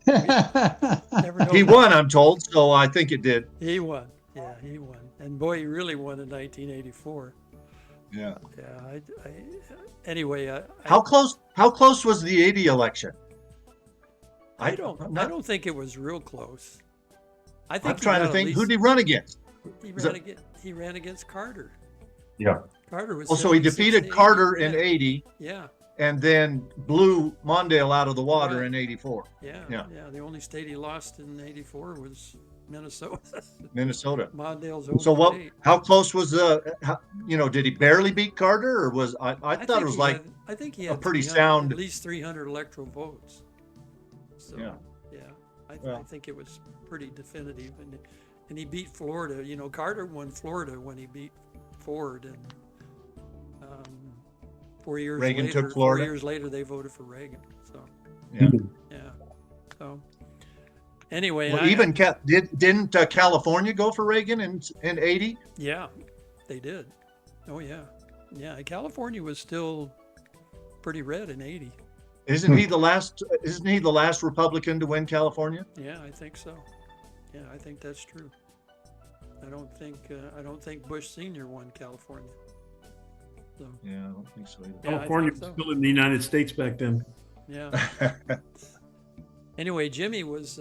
Never know. He won, I'm told, so I think it did. He won. Yeah, he won. And boy, he really won in 1984. Yeah. Yeah. Anyway. How close was the 80 election? I don't think it was real close. I think I'm trying to got at think, who least- did he run against? he ran against Carter. Yeah. Carter was. Well, so he 76 to defeated 80. Carter in Yeah. 80 Yeah, and then blew Mondale out of the water Right. in 84. yeah, Yeah. yeah. The only state he lost in '84 was Minnesota. Minnesota. Mondale's over So what? 8. How close was did he barely beat Carter, or was I thought think it was he like had, I think he a had pretty 300 sound- at least 300 electoral votes. So Yeah. I Well. think it was pretty definitive, and he beat Florida. You know, Carter won Florida when he beat Ford, and 4 years Reagan later, took Florida? 4 years later, they voted for Reagan. So Yeah. yeah. So anyway, Well, even didn't California go for Reagan in 80? yeah, they did. Oh yeah, yeah. California was still pretty red in '80. Isn't he the last? Isn't he the last Republican to win California? Yeah, I think so. Yeah, I think that's true. I don't think Bush Sr. won California. So Yeah, I don't think so either. Yeah, I California think was so. still in the United States back then. yeah. Anyway, Jimmy was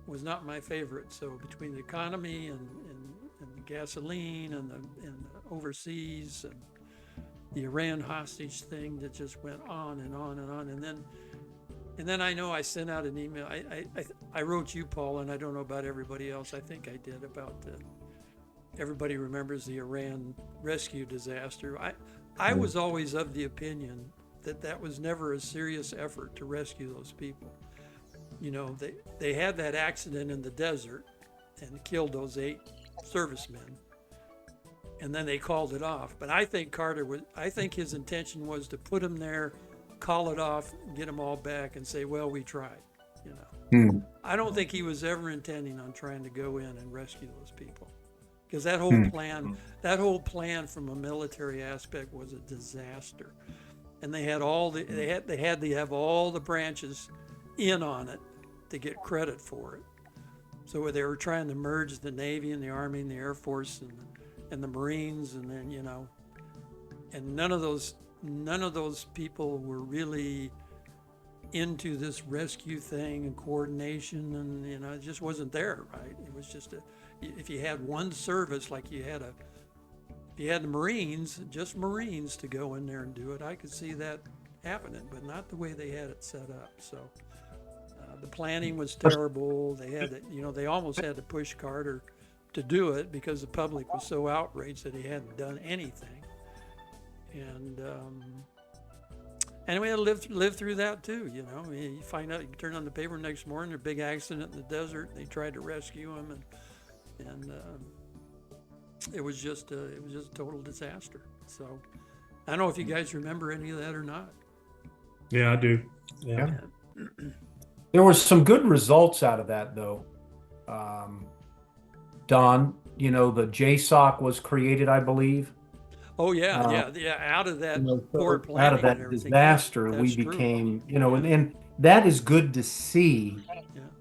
not my favorite. So between the economy and gasoline and the overseas and the Iran hostage thing that just went on and on and on, and then I know I sent out an email. I wrote you, Paul, and I don't know about everybody else. I think I did about everybody remembers the Iran rescue disaster. I was always of the opinion that was never a serious effort to rescue those people. You know, they had that accident in the desert and killed those 8 servicemen, and then they called it off. But I think I think his intention was to put them there, call it off, get them all back, and say, well, we tried. You know, I don't think he was ever intending on trying to go in and rescue those people, because that whole plan from a military aspect was a disaster, and they had to have all the branches in on it to get credit for it. So they were trying to merge the Navy and the Army and the Air Force and the Marines, and then, you know, and none of those people were really into this rescue thing and coordination, and, you know, it just wasn't there, right? It was just if you had one service, like if you had the Marines, just Marines to go in there and do it, I could see that happening, but not the way they had it set up. So the planning was terrible. They almost had to push Carter to do it because the public was so outraged that he hadn't done anything. And we had to live through that too. You know, I mean, you find out, you turn on the paper next morning, a big accident in the desert. They tried to rescue him, and it was just a total disaster. So I don't know if you guys remember any of that or not. Yeah, I do. Yeah. There was some good results out of that, though. Don, you know, the JSOC was created, I believe. Oh yeah, yeah. Out of that poor planning, Out of and that everything, disaster, yeah, we that's true. became, you know, and that is good to see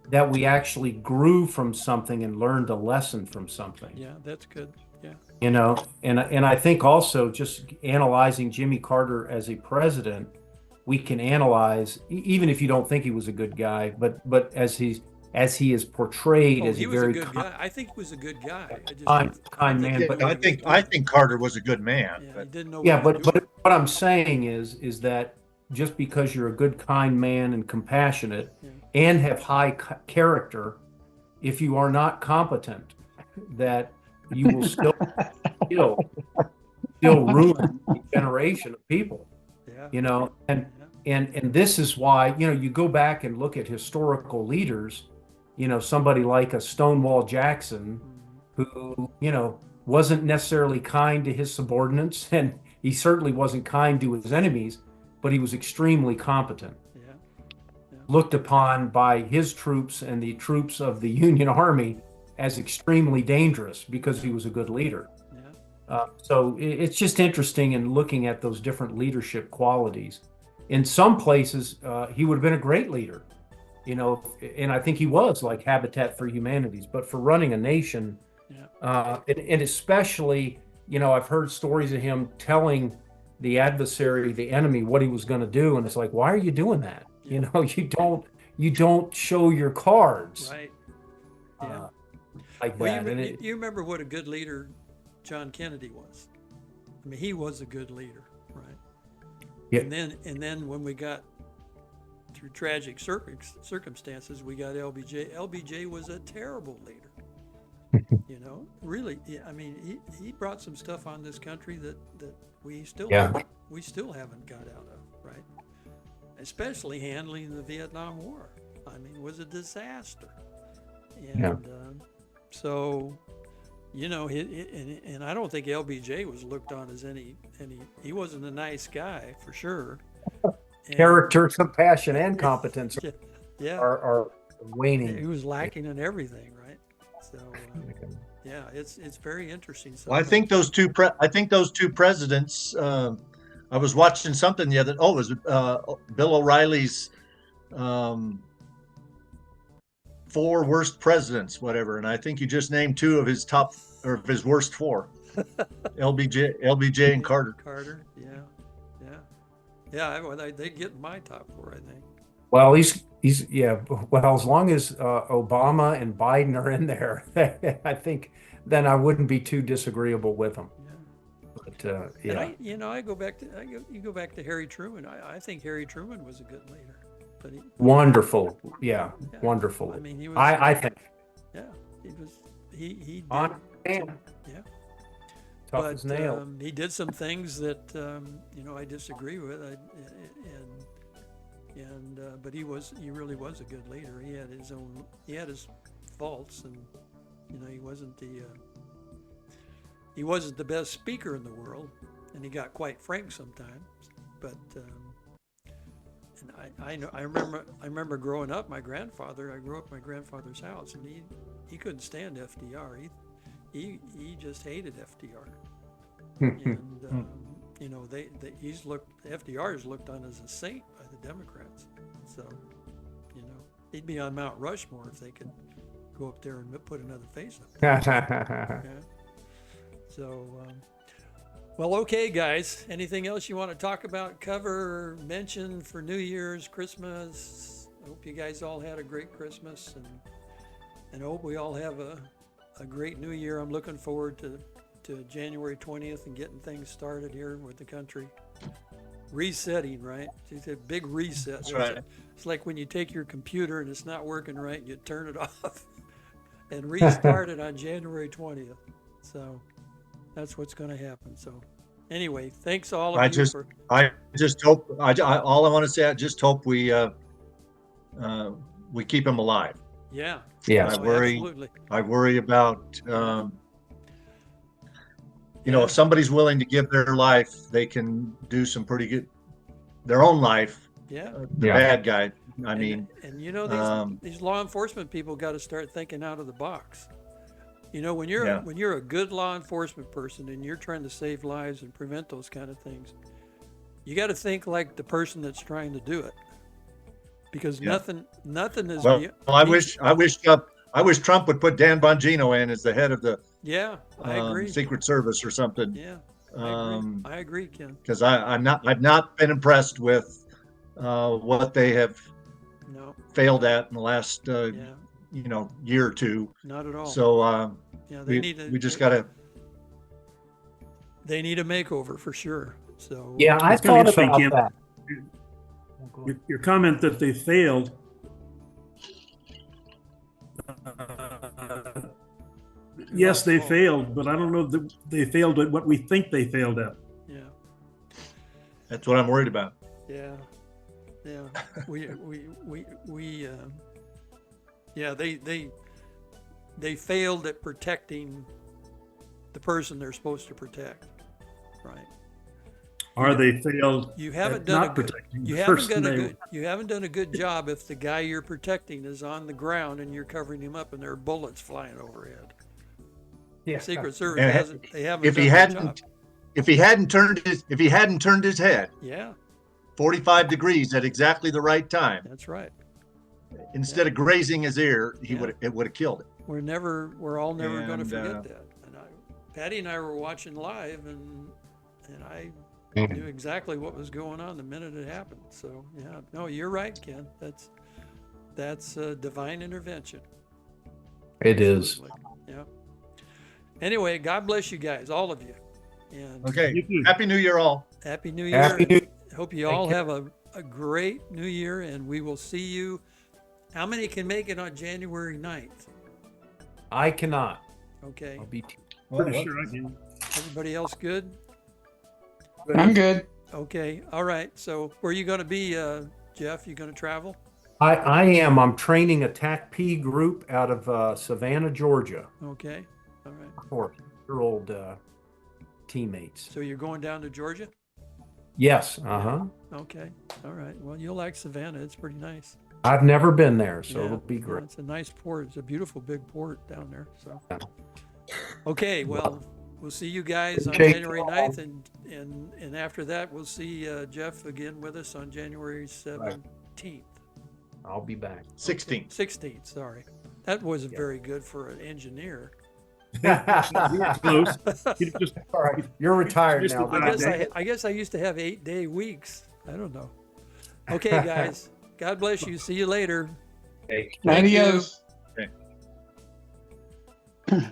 that we actually grew from something and learned a lesson from something. Yeah, that's good. Yeah. You know, and I think also just analyzing Jimmy Carter as a president, we can analyze, even if you don't think he was a good guy, but as he is portrayed as he a was very a good guy. I think he was a good guy. kind man. Yeah, But I think Carter was a good man. Yeah, he But didn't know. yeah, what he was but what I'm saying is that just because you're a good, kind man and compassionate and have high character, if you are not competent, that you will still ruin a generation of people. doing. Yeah. You know, and this is why, you know, you go back and look at historical leaders, you know, somebody like a Stonewall Jackson, who, you know, wasn't necessarily kind to his subordinates, and he certainly wasn't kind to his enemies, but he was extremely competent. Looked upon by his troops and the troops of the Union Army as extremely dangerous because he was a good leader. So it's just interesting in looking at those different leadership qualities. In some places, he would have been a great leader, you know, and I think he was, like Habitat for Humanities. But for running a nation, and especially, you know, I've heard stories of him telling the adversary, the enemy, what he was going to do, and it's like, why are you doing that? You know, you don't show your cards Right. Yeah. uh, like Well, that. And it, you remember what a good leader John Kennedy was. I mean, he was a good leader, right? Yeah. And then when we got through tragic circumstances, we got LBJ. LBJ was a terrible leader. You know, really. I mean, he brought some stuff on this country that we still haven't got out of, right? Especially handling the Vietnam War. I mean, it was a disaster. And so, you know, and I don't think LBJ was looked on as any. He wasn't a nice guy for sure. And, character, compassion, and competence yeah, are waning. he was lacking in everything, right? So, yeah, it's very interesting. Well, I think those two presidents. I was watching something the other. Oh, it was Bill O'Reilly's 4 worst presidents, whatever. And I think you just named 2 of his top or of his worst 4. LBJ, and Carter. Yeah. They get in my top 4, I think. Well, he's well, as long as Obama and Biden are in there, I think then I wouldn't be too disagreeable with them. Yeah. But And I go back to Harry Truman. I think Harry Truman was a good leader. But wonderful, wonderful. I mean, he was. I think. Yeah, he was. He did. On man. Yeah. Tough as nails. He did some things that I disagree with. But he really was a good leader. He had his faults, and he wasn't the best speaker in the world, and he got quite frank sometimes. But and I remember growing up. I grew up at my grandfather's house, and he couldn't stand FDR. He just hated FDR. And FDR is looked on as a saint by the Democrats. So, he'd be on Mount Rushmore if they could go up there and put another face up there. Yeah. So, well, okay, guys. Anything else you want to talk about, cover, mention for New Year's, Christmas? I hope you guys all had a great Christmas, and I hope we all have a great New Year. I'm looking forward to January 20th and getting things started here with the country. Resetting, right? It's a big reset. That's right. It's like when you take your computer and it's not working right, you turn it off and restart it on January 20th. So that's what's going to happen. So anyway, thanks all of you. I just hope. All I want to say, I just hope we keep him alive. Yeah. Yeah. Absolutely. I worry about. If somebody's willing to give their life, they can do some pretty good, their own life. Yeah. The bad guy. These law enforcement people got to start thinking out of the box. When you're a good law enforcement person and you're trying to save lives and prevent those kind of things, you got to think like the person that's trying to do it. Because nothing is. Well, I wish Trump would put Dan Bongino in as the head of the. Yeah, I agree. Secret Service or something. Yeah, I agree, Ken. Because I've not been impressed with what they have failed at in the last year or two. Not at all. So we just gotta. They need a makeover for sure. So yeah, I thought about that. Your comment that they failed. Yes, they failed, but I don't know that they failed at what we think they failed at. Yeah. That's what I'm worried about. Yeah. They failed at protecting the person they're supposed to protect, right? Or they failed. You haven't done a good job if the guy you're protecting is on the ground and you're covering him up and there are bullets flying overhead. Yeah. Secret Service haven't. If he hadn't turned his head. Yeah. 45 degrees at exactly the right time. That's right. Instead of grazing his ear, it would have killed it. We're all never going to forget that. And Patty and I were watching live, and I knew exactly what was going on the minute it happened. So yeah, no, you're right, Ken. that's divine intervention. It is. Absolutely. Yeah. Anyway, God bless you guys, all of you. And Okay. You too. Happy New Year, all. Happy New Year. Happy New- Hope you all have a great New Year, and we will see you. How many can make it on January 9th? I cannot. Okay. I'll be. Pretty sure I can. Everybody else good? I'm good. Okay. All right. So where are you going to be, Jeff? You going to travel? I am. I'm training a TACP group out of Savannah, Georgia. Okay. All right. 4-year-old teammates. So you're going down to Georgia? Yes. Uh-huh. Okay. All right. Well, you'll like Savannah. It's pretty nice. I've never been there, so Yeah, it'll be yeah, great. it's a nice port. It's a beautiful big port down there. So, Yeah. okay. Well, we'll see you guys on Jake, January 9th, and after that, we'll see Jeff again with us on January 17th. I'll be back. 16. 16th. Sorry, that wasn't very good for an engineer. You were close. You just All right. You're retired Just now. about but I guess I used to have 8-day weeks. I don't know. Okay, guys. God bless you. See you later. Okay. Thank you. Adios. Okay.